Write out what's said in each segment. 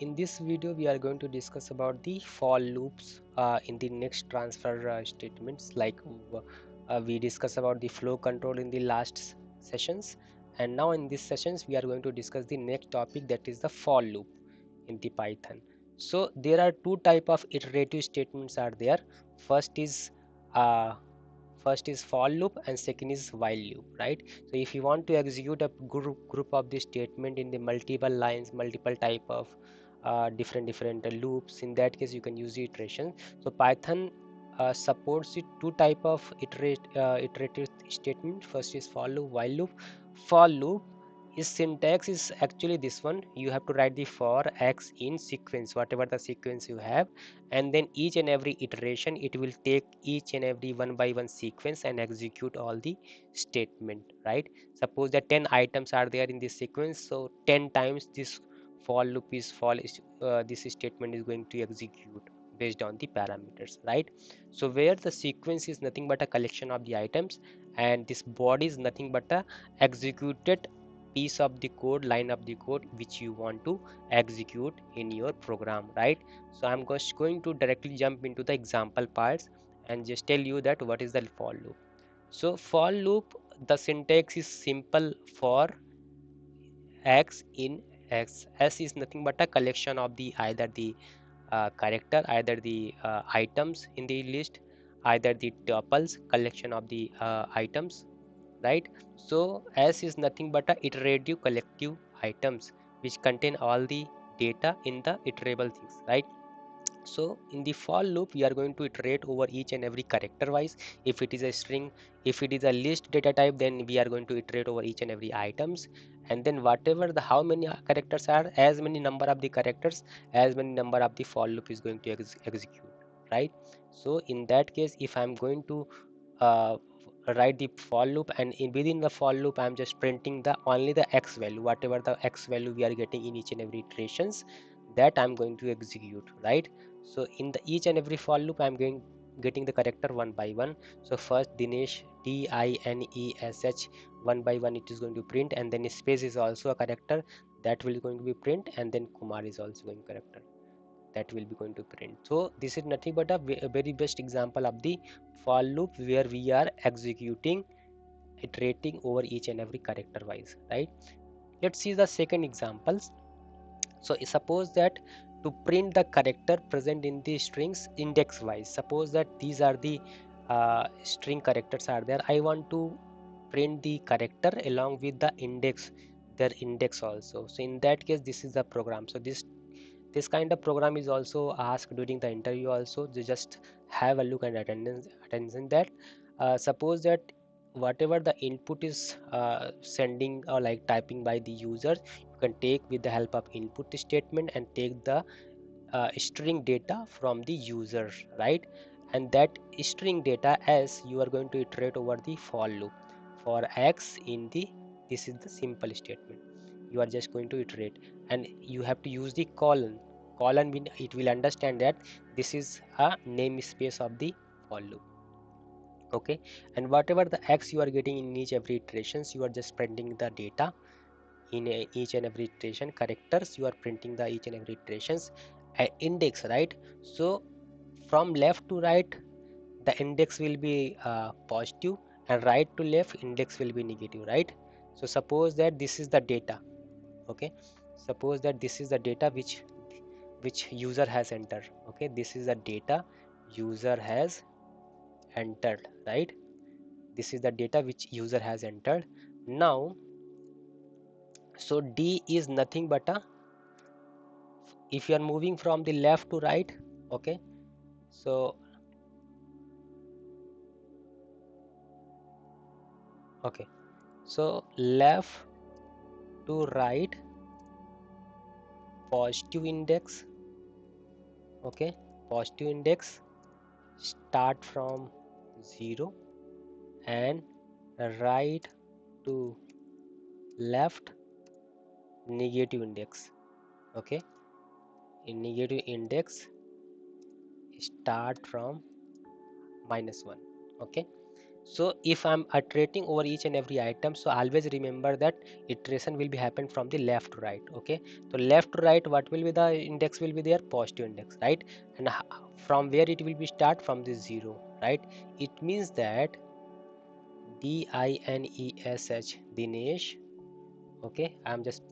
in this video we are going to discuss about the for loops in the next transfer statements, like we discuss about the flow control in the last sessions, and now in these sessions we are going to discuss the next topic, that is the for loop in the Python. So there are two type of iterative statements are there. First is uh, first is for loop and second is while loop, right? So if you want to execute a group of this statement in the multiple lines, multiple type of different loops, in that case you can use the iteration. So Python supports it two type of iterative statement. First is for loop, while loop. For loop is syntax is actually this one: you have to write the for x in sequence, whatever the sequence you have, and then each and every iteration it will take each and every one by one sequence and execute all the statement, right? Suppose that 10 items are there in this sequence, so 10 times this for loop is this statement is going to execute based on the parameters, right? So where the sequence is nothing but a collection of the items, and this body is nothing but a executed piece of the code, line of the code which you want to execute in your program, right? So I'm just going to directly jump into the example parts and just tell you that what is the for loop. So for loop, the syntax is simple: for x in x. S is nothing but a collection of the either the character, either the items in the list, either the tuples, collection of the items, right? So S is nothing but a iterative collective items which contain all the data in the iterable things, right? So in the for loop we are going to iterate over each and every character wise. If it is a string, if it is a list data type, then we are going to iterate over each and every items, and then whatever the how many characters are, as many number of the characters, as many number of the for loop is going to execute, right? So in that case, if I'm going to uh, write the for loop, and within the for loop I'm just printing the only the x value, whatever the x value we are getting in each and every iterations, that I'm going to execute, right? So in the each and every for loop I'm getting the character one by one. So first Dinesh, Dinesh, one by one it is going to print, and then space is also a character that will going to be print, and then Kumar is also going character that will be going to print. So this is nothing but a very best example of the for loop where we are executing, iterating over each and every character wise, right? Let's see the second examples. So suppose that to print the character present in the strings index wise, suppose that these are the string characters are there, I want to print the character along with the index, their index also. So in that case this is the program. So this kind of program is also asked during the interview also. You just have a look and attention that suppose that whatever the input is sending or like typing by the user, you can take with the help of input statement and take the string data from the user, right? And that string data, as you are going to iterate over the for loop for x in the, this is the simple statement, you are just going to iterate, and you have to use the colon will, it will understand that this is a namespace of the for loop, okay? And whatever the x you are getting in each every iterations, you are just printing the data in each and every iteration. Characters you are printing the each and every iterations, index, right? So from left to right the index will be positive, and right to left index will be negative, right? So suppose that this is the data, okay? Suppose that this is the data which user has entered, okay? This is the data user has entered, right? This is the data which user has entered. Now so D is nothing but a, if you are moving from the left to right, okay? So okay, so left to right positive index, okay? Positive index start from 0, and right to left negative index, okay? In negative index start from -1, okay? So if I'm iterating over each and every item, so always remember that iteration will be happen from the left to right. Okay, so left to right, what will be the index will be there? Positive index, right? And from where it will be start? From the zero, right? It means that Dinesh, Dinesh. Okay, I'm just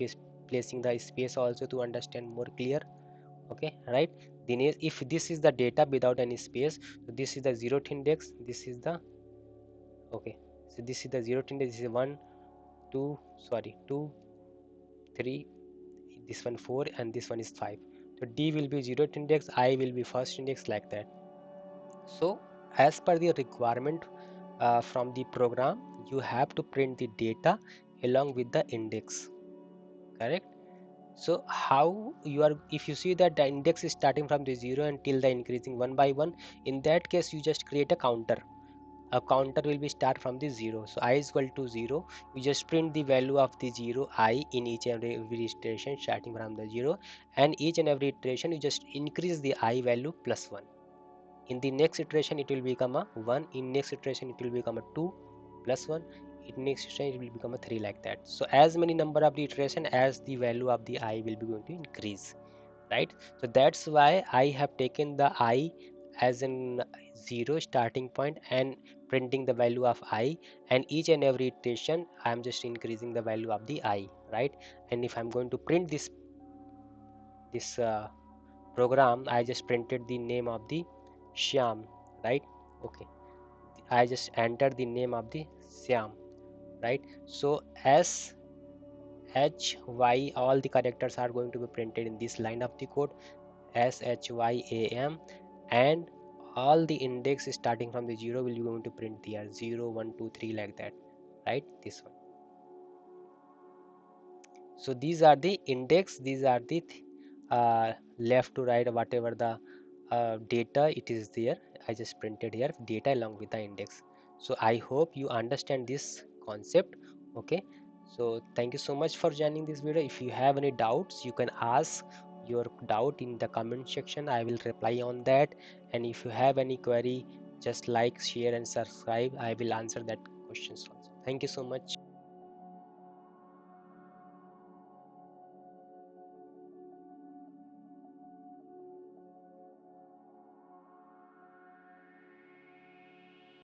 placing the space also to understand more clear. Okay, right? Dinesh, if this is the data without any space, so this is the zeroth index, this is the, okay, so this is the zeroth index, this is 1 2, sorry, 2 3, this one 4, and this one is 5. So D will be zeroth index, I will be first index, like that. So as per the requirement from the program, you have to print the data along with the index, correct? So how you are, if you see that the index is starting from the 0 until the increasing one by one, in that case you just create a counter. A counter will be start from the 0. So I is equal to 0, you just print the value of the 0 I in each and every iteration starting from the 0, and each and every iteration you just increase the I value plus 1. In the next iteration it will become a 1, in next iteration it will become a 2 plus 1, in next iteration it will become a 3, like that. So as many number of the iteration as the value of the I will be going to increase, right? So that's why I have taken the I as an 0 starting point and printing the value of I, and each and every iteration I am just increasing the value of the I, right? And if I'm going to print this program, I just printed the name of the Shyam, right? Okay, I just entered the name of the Syam, right? So S H Y, all the characters are going to be printed in this line of the code, SHYAM, and all the index starting from the 0 will be going to print here 0 1 2 3, like that, right? This one. So these are the index, these are the left to right, whatever the data it is there, I just printed here data along with the index. So I hope you understand this concept. Okay, so thank you so much for joining this video. If you have any doubts, you can ask your doubt in the comment section, I will reply on that. And if you have any query, just like, share and subscribe, I will answer that questions also. Thank you so much.